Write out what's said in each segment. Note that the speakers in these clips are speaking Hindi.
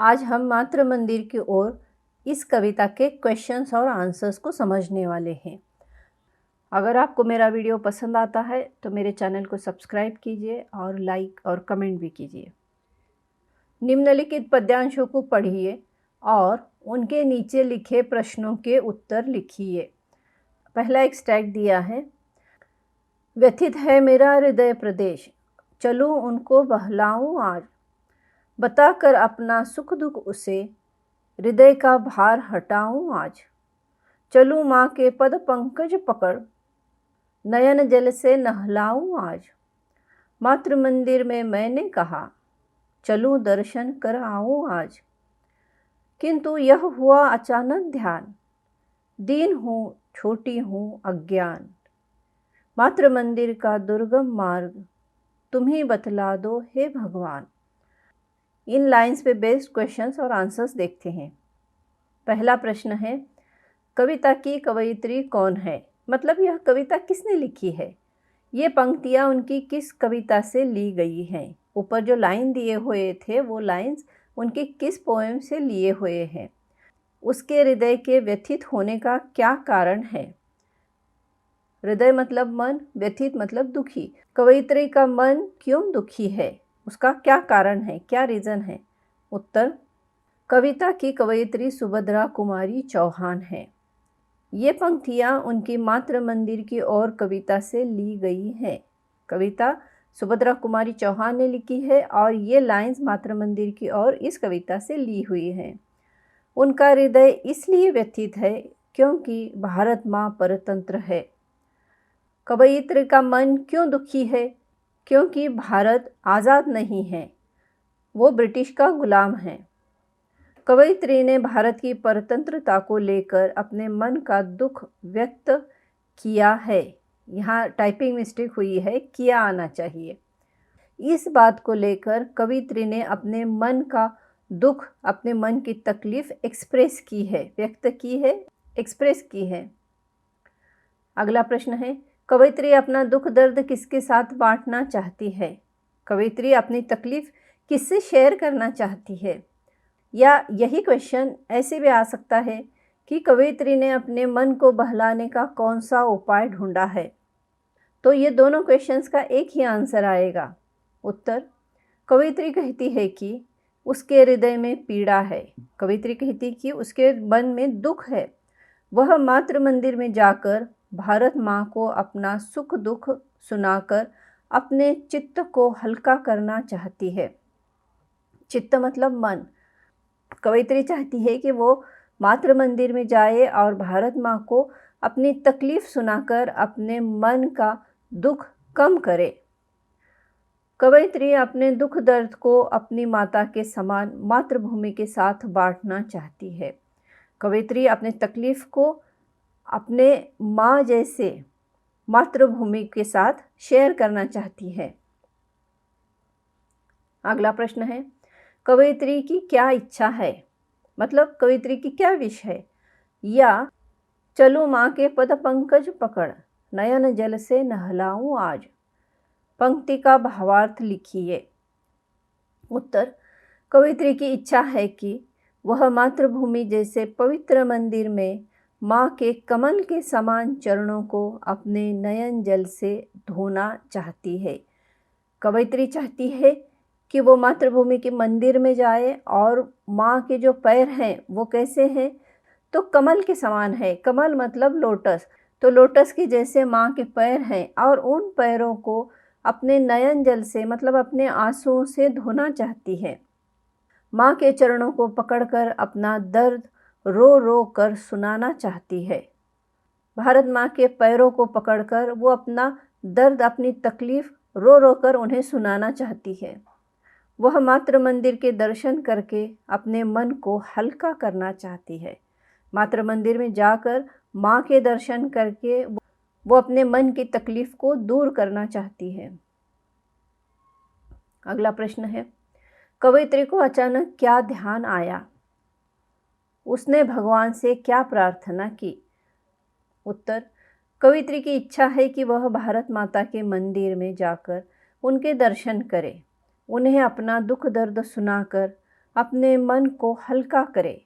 आज हम मातृ मंदिर की ओर इस कविता के क्वेश्चंस और आंसर्स को समझने वाले हैं। अगर आपको मेरा वीडियो पसंद आता है तो मेरे चैनल को सब्सक्राइब कीजिए और लाइक और कमेंट भी कीजिए। निम्नलिखित पद्यांशों को पढ़िए और उनके नीचे लिखे प्रश्नों के उत्तर लिखिए। पहला एक स्टैक दिया है। व्यथित है मेरा हृदय प्रदेश, चलूँ उनको बहलाऊँ आज। बताकर अपना सुख दुख उसे, हृदय का भार हटाऊँ आज। चलूँ माँ के पद पंकज पकड़, नयन जल से नहलाऊँ आज। मातृ मंदिर में मैंने कहा, चलूँ दर्शन कर आऊँ आज। किंतु यह हुआ अचानक ध्यान, दीन हूँ छोटी हूँ अज्ञान। मातृ मंदिर का दुर्गम मार्ग तुम ही बतला दो हे भगवान। इन लाइंस पे बेस्ड क्वेश्चंस और आंसर्स देखते हैं। पहला प्रश्न है, कविता की कवयित्री कौन है? मतलब यह कविता किसने लिखी है? ये पंक्तियाँ उनकी किस कविता से ली गई हैं? ऊपर जो लाइन दिए हुए थे वो लाइंस उनकी किस पोएम से लिए हुए हैं? उसके हृदय के व्यथित होने का क्या कारण है? हृदय मतलब मन, व्यथित मतलब दुखी। कवयित्री का मन क्यों दुखी है? उसका क्या कारण है, क्या रीज़न है? उत्तर, कविता की कवयित्री सुभद्रा कुमारी चौहान है। ये पंक्तियाँ उनकी मातृ मंदिर की ओर कविता से ली गई हैं। कविता सुभद्रा कुमारी चौहान ने लिखी है और ये लाइंस मातृ मंदिर की ओर इस कविता से ली हुई हैं। उनका हृदय इसलिए व्यथित है क्योंकि भारत माँ परतंत्र है। कवयित्री का मन क्यों दुखी है? क्योंकि भारत आज़ाद नहीं है, वो ब्रिटिश का गुलाम है। कवयित्री ने भारत की परतंत्रता को लेकर अपने मन का दुख व्यक्त किया है। यहाँ टाइपिंग मिस्टेक हुई है, किया आना चाहिए। इस बात को लेकर कवयित्री ने अपने मन का दुख, अपने मन की तकलीफ एक्सप्रेस की है, व्यक्त की है, एक्सप्रेस की है। अगला प्रश्न है, कवयित्री अपना दुख दर्द किसके साथ बांटना चाहती है? कवयित्री अपनी तकलीफ किससे शेयर करना चाहती है? या यही क्वेश्चन ऐसे भी आ सकता है कि कवयित्री ने अपने मन को बहलाने का कौन सा उपाय ढूंढा है? तो ये दोनों क्वेश्चंस का एक ही आंसर आएगा। उत्तर, कवयित्री कहती है कि उसके हृदय में पीड़ा है। कवयित्री कहती कि उसके मन में दुख है। वह मातृ मंदिर में जाकर भारत माँ को अपना सुख दुख सुनाकर अपने चित्त को हल्का करना चाहती है। चित्त मतलब मन। कवयित्री चाहती है कि वो मातृ मंदिर में जाए और भारत माँ को अपनी तकलीफ सुनाकर अपने मन का दुख कम करे। कवयित्री अपने दुख दर्द को अपनी माता के समान मातृभूमि के साथ बांटना चाहती है। कवयित्री अपने तकलीफ को अपने माँ जैसे मातृभूमि के साथ शेयर करना चाहती है। अगला प्रश्न है, कवयित्री की क्या इच्छा है? मतलब कवयित्री की क्या विश है? या चलूँ माँ के पद पंकज पकड़, नयन जल से नहलाऊँ आज। पंक्ति का भावार्थ लिखिए। उत्तर, कवयित्री की इच्छा है कि वह मातृभूमि जैसे पवित्र मंदिर में माँ के कमल के समान चरणों को अपने नयन जल से धोना चाहती है। कवयित्री चाहती है कि वो मातृभूमि के मंदिर में जाए और माँ के जो पैर हैं वो कैसे हैं? तो कमल के समान है। कमल मतलब लोटस। तो लोटस के जैसे माँ के पैर हैं और उन पैरों को अपने नयन जल से मतलब अपने आंसुओं से धोना चाहती है। माँ के चरणों को पकड़कर अपना दर्द रो रो कर सुनाना चाहती है। भारत माँ के पैरों को पकड़कर वो अपना दर्द, अपनी तकलीफ रो रो कर उन्हें सुनाना चाहती है। वह मातृ मंदिर के दर्शन करके अपने मन को हल्का करना चाहती है। मातृ मंदिर में जाकर माँ के दर्शन करके वो अपने मन की तकलीफ को दूर करना चाहती है। अगला प्रश्न है, कवयित्री को अचानक क्या ध्यान आया? उसने भगवान से क्या प्रार्थना की? उत्तर, कवयित्री की इच्छा है कि वह भारत माता के मंदिर में जाकर उनके दर्शन करे, उन्हें अपना दुख दर्द सुनाकर अपने मन को हल्का करे,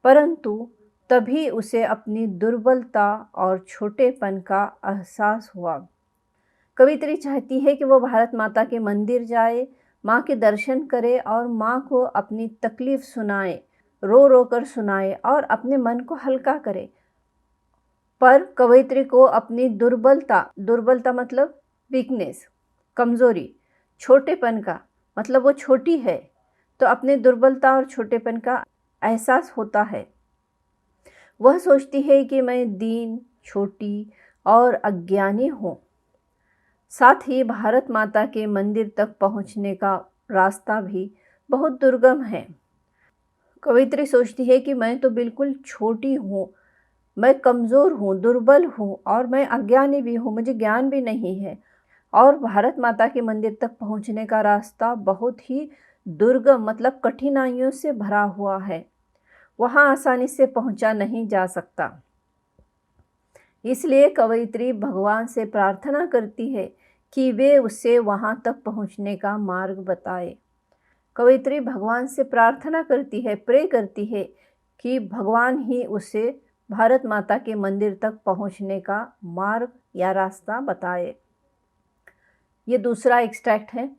परंतु तभी उसे अपनी दुर्बलता और छोटेपन का एहसास हुआ। कवित्री चाहती है कि वो भारत माता के मंदिर जाए, माँ के दर्शन करे और माँ को अपनी तकलीफ़ सुनाए, रो रो कर सुनाए और अपने मन को हल्का करे। पर कवयित्री को अपनी दुर्बलता मतलब वीकनेस, कमज़ोरी, छोटेपन का मतलब वो छोटी है, तो अपने दुर्बलता और छोटेपन का एहसास होता है। वह सोचती है कि मैं दीन, छोटी और अज्ञानी हूँ। साथ ही भारत माता के मंदिर तक पहुँचने का रास्ता भी बहुत दुर्गम है। कवयित्री सोचती है कि मैं तो बिल्कुल छोटी हूँ, मैं कमज़ोर हूँ, दुर्बल हूँ और मैं अज्ञानी भी हूँ, मुझे ज्ञान भी नहीं है। और भारत माता के मंदिर तक पहुँचने का रास्ता बहुत ही दुर्गम मतलब कठिनाइयों से भरा हुआ है। वहाँ आसानी से पहुँचा नहीं जा सकता। इसलिए कवयित्री भगवान से प्रार्थना करती है कि वे उसे वहाँ तक पहुँचने का मार्ग बताए। कवयित्री भगवान से प्रार्थना करती है, प्रे करती है कि भगवान ही उसे भारत माता के मंदिर तक पहुँचने का मार्ग या रास्ता बताए। ये दूसरा एक्सट्रैक्ट है।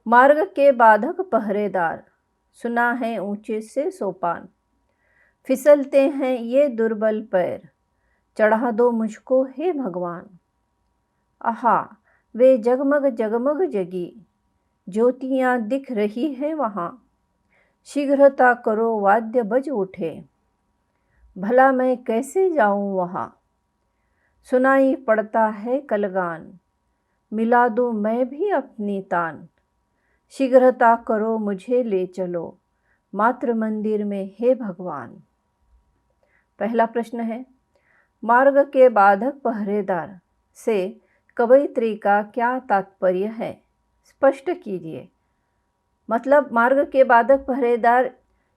मार्ग के बाधक पहरेदार, सुना है ऊंचे से सोपान, फिसलते हैं ये दुर्बल पैर, चढ़ा दो मुझको हे भगवान। आहा, वे जगमग जगमग जगी ज्योतियाँ दिख रही हैं वहाँ, शीघ्रता करो वाद्य बज उठे, भला मैं कैसे जाऊँ वहाँ। सुनाई पड़ता है कलगान, मिला दूँ मैं भी अपनी तान, शीघ्रता करो मुझे ले चलो मातृ मंदिर में हे भगवान। पहला प्रश्न है, मार्ग के बाधक पहरेदार से कवयित्री का क्या तात्पर्य है, स्पष्ट कीजिए। मतलब मार्ग के बाधक पहरेदार,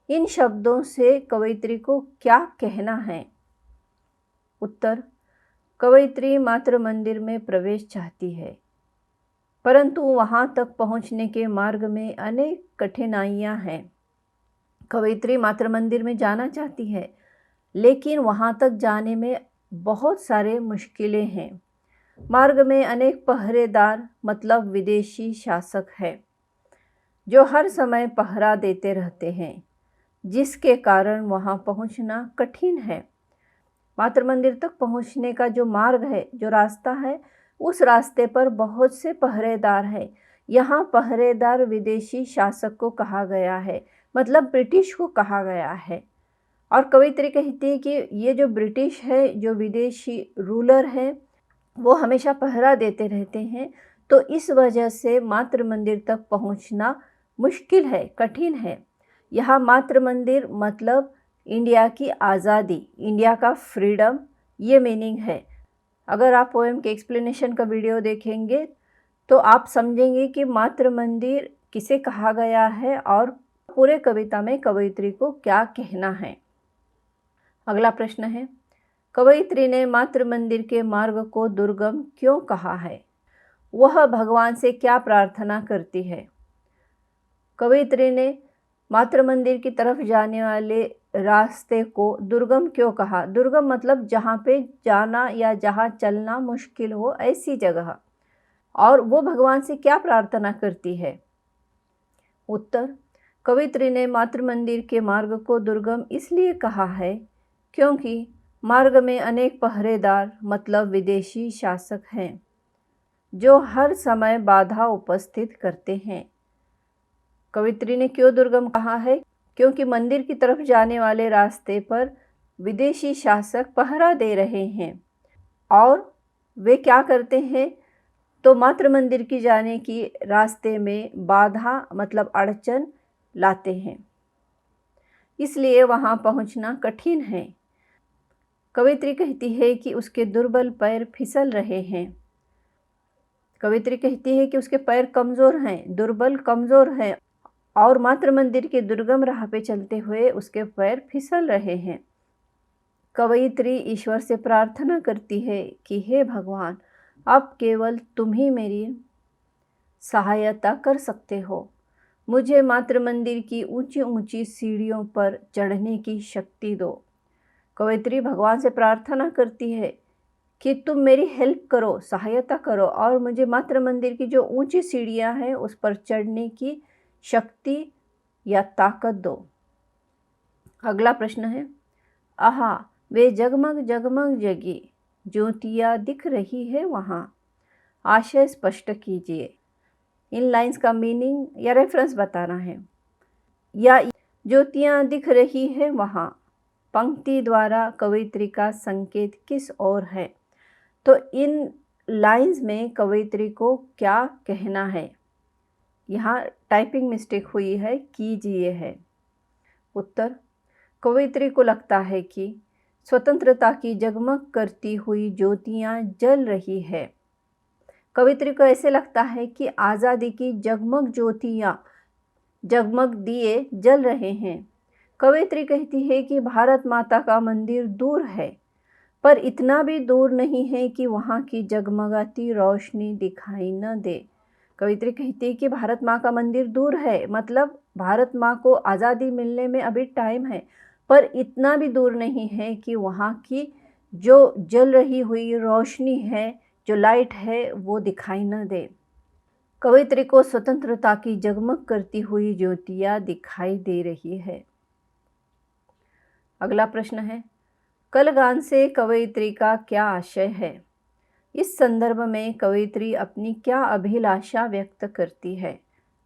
इन शब्दों से कवयित्री को क्या कहना है। उत्तर, कवयित्री मातृ मंदिर में प्रवेश चाहती है, परंतु वहाँ तक पहुँचने के मार्ग में अनेक कठिनाइयाँ हैं। कवयित्री मातृ मंदिर में जाना चाहती है, लेकिन वहाँ तक जाने में बहुत सारे मुश्किलें हैं। मार्ग में अनेक पहरेदार मतलब विदेशी शासक हैं, जो हर समय पहरा देते रहते हैं, जिसके कारण वहाँ पहुँचना कठिन है। मातृ मंदिर तक पहुँचने का जो मार्ग है, जो रास्ता है, उस रास्ते पर बहुत से पहरेदार हैं। यहाँ पहरेदार विदेशी शासक को कहा गया है, मतलब ब्रिटिश को कहा गया है। और कवयित्री कहती है कि ये जो ब्रिटिश है, जो विदेशी रूलर हैं, वो हमेशा पहरा देते रहते हैं, तो इस वजह से मातृ मंदिर तक पहुंचना मुश्किल है, कठिन है। यहाँ मातृ मंदिर मतलब इंडिया की आज़ादी, इंडिया का फ्रीडम, ये मीनिंग है। अगर आप पोएम के एक्सप्लेनेशन का वीडियो देखेंगे तो आप समझेंगे कि मातृ मंदिर किसे कहा गया है और पूरे कविता में कवयित्री को क्या कहना है। अगला प्रश्न है, कवयित्री ने मातृ मंदिर के मार्ग को दुर्गम क्यों कहा है, वह भगवान से क्या प्रार्थना करती है। कवयित्री ने मातृ मंदिर की तरफ जाने वाले रास्ते को दुर्गम क्यों कहा। दुर्गम मतलब जहाँ पे जाना या जहाँ चलना मुश्किल हो, ऐसी जगह। और वो भगवान से क्या प्रार्थना करती है। उत्तर, कवयित्री ने मातृ मंदिर के मार्ग को दुर्गम इसलिए कहा है क्योंकि मार्ग में अनेक पहरेदार मतलब विदेशी शासक हैं, जो हर समय बाधा उपस्थित करते हैं। कवयित्री ने क्यों दुर्गम कहा है, क्योंकि मंदिर की तरफ जाने वाले रास्ते पर विदेशी शासक पहरा दे रहे हैं और वे क्या करते हैं, तो मातृ मंदिर की जाने की रास्ते में बाधा मतलब अड़चन लाते हैं, इसलिए वहाँ पहुँचना कठिन है। कवयित्री कहती है कि उसके दुर्बल पैर फिसल रहे हैं। कवयित्री कहती है कि उसके पैर कमज़ोर हैं, दुर्बल कमज़ोर हैं और मातृ मंदिर के दुर्गम राह पे चलते हुए उसके पैर फिसल रहे हैं। कवयित्री ईश्वर से प्रार्थना करती है कि हे भगवान, अब केवल तुम ही मेरी सहायता कर सकते हो, मुझे मातृ मंदिर की ऊंची ऊंची सीढ़ियों पर चढ़ने की शक्ति दो। कवयित्री भगवान से प्रार्थना करती है कि तुम मेरी हेल्प करो, सहायता करो और मुझे मातृ मंदिर की जो ऊंची सीढ़ियां हैं उस पर चढ़ने की शक्ति या ताकत दो। अगला प्रश्न है, आहा वे जगमग जगमग जगी ज्योतियाँ दिख रही है वहाँ। आशय स्पष्ट कीजिए। इन लाइंस का मीनिंग या रेफरेंस बताना है। या ज्योतियाँ दिख रही है वहाँ पंक्ति द्वारा कवयित्री का संकेत किस ओर है? तो इन लाइंस में कवयित्री को क्या कहना है? यहाँ टाइपिंग मिस्टेक हुई है, कीजिए है। उत्तर, कवयित्री को लगता है कि स्वतंत्रता की जगमग करती हुई ज्योतियाँ जल रही है। कवयित्री को ऐसे लगता है कि आज़ादी की जगमग ज्योतियाँ, जगमग दिए जल रहे हैं। कवयित्री कहती है कि भारत माता का मंदिर दूर है, पर इतना भी दूर नहीं है कि वहाँ की जगमगाती रोशनी दिखाई न दे। कवयित्री कहती है कि भारत माँ का मंदिर दूर है, मतलब भारत माँ को आज़ादी मिलने में अभी टाइम है, पर इतना भी दूर नहीं है कि वहाँ की जो जल रही हुई रोशनी है, जो लाइट है, वो दिखाई न दे। कवयित्री को स्वतंत्रता की जगमग करती हुई ज्योतियाँ दिखाई दे रही है। अगला प्रश्न है, कलगान से कवयित्री का क्या आशय है? इस संदर्भ में कवयित्री अपनी क्या अभिलाषा व्यक्त करती है?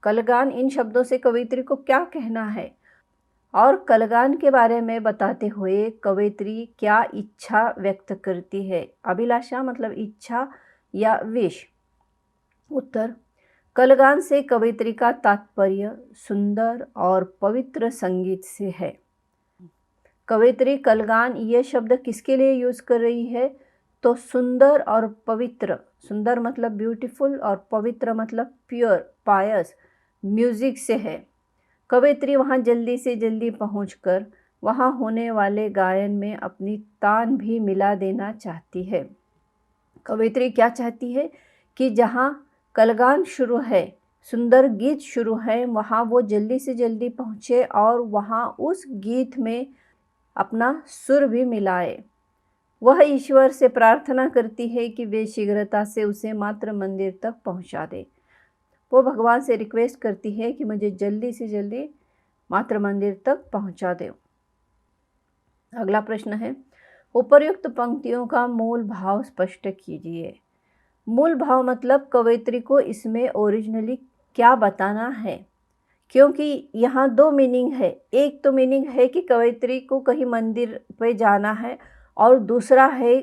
कलगान इन शब्दों से कवयित्री को क्या कहना है? और कलगान के बारे में बताते हुए कवयित्री क्या इच्छा व्यक्त करती है? अभिलाषा मतलब इच्छा या विश। उत्तर, कलगान से कवयित्री का तात्पर्य सुंदर और पवित्र संगीत से है। कवयित्री कलगान ये शब्द किसके लिए यूज़ कर रही है? तो सुंदर और पवित्र, सुंदर मतलब ब्यूटीफुल और पवित्र मतलब प्योर, पायस म्यूज़िक से है। कवयित्री वहाँ जल्दी से जल्दी पहुँचकर वहाँ होने वाले गायन में अपनी तान भी मिला देना चाहती है। कवयित्री क्या चाहती है कि जहाँ कलगान शुरू है, सुंदर गीत शुरू है, वहाँ वो जल्दी से जल्दी पहुँचे और वहाँ उस गीत में अपना सुर भी मिलाए। वह ईश्वर से प्रार्थना करती है कि वे शीघ्रता से उसे मातृ मंदिर तक पहुँचा दे। वो भगवान से रिक्वेस्ट करती है कि मुझे जल्दी से जल्दी मातृ मंदिर तक पहुँचा दे। अगला प्रश्न है, उपर्युक्त पंक्तियों का मूल भाव स्पष्ट कीजिए। मूल भाव मतलब कवयित्री को इसमें ओरिजिनली क्या बताना है, क्योंकि यहाँ दो मीनिंग है। एक तो मीनिंग है कि कवयित्री को कहीं मंदिर पे जाना है और दूसरा है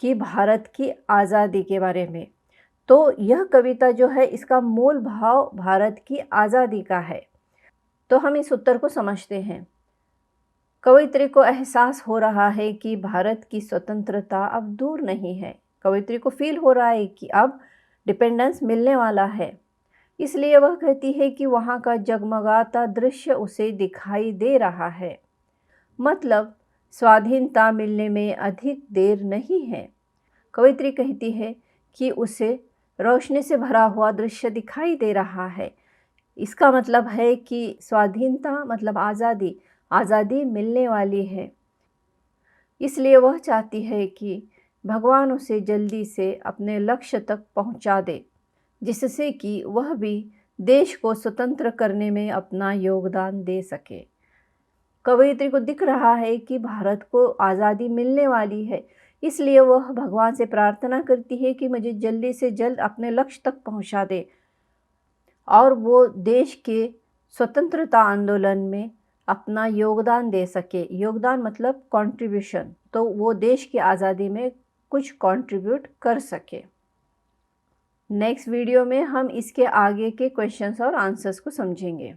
कि भारत की आज़ादी के बारे में। तो यह कविता जो है इसका मूल भाव भारत की आज़ादी का है। तो हम इस उत्तर को समझते हैं। कवयित्री को एहसास हो रहा है कि भारत की स्वतंत्रता अब दूर नहीं है। कवयित्री को फील हो रहा है कि अब डिपेंडेंस मिलने वाला है, इसलिए वह कहती है कि वहाँ का जगमगाता दृश्य उसे दिखाई दे रहा है। मतलब स्वाधीनता मिलने में अधिक देर नहीं है। कवयित्री कहती है कि उसे रोशनी से भरा हुआ दृश्य दिखाई दे रहा है। इसका मतलब है कि स्वाधीनता मतलब आज़ादी, आज़ादी मिलने वाली है। इसलिए वह चाहती है कि भगवान उसे जल्दी से अपने लक्ष्य तक पहुंचा दे, जिससे कि वह भी देश को स्वतंत्र करने में अपना योगदान दे सके। कवयित्री को दिख रहा है कि भारत को आज़ादी मिलने वाली है, इसलिए वह भगवान से प्रार्थना करती है कि मुझे जल्दी से जल्द अपने लक्ष्य तक पहुंचा दे और वो देश के स्वतंत्रता आंदोलन में अपना योगदान दे सके। योगदान मतलब कंट्रीब्यूशन, तो वो देश की आज़ादी में कुछ कंट्रीब्यूट कर सके। नेक्स्ट वीडियो में हम इसके आगे के क्वेश्चंस और आंसर्स को समझेंगे।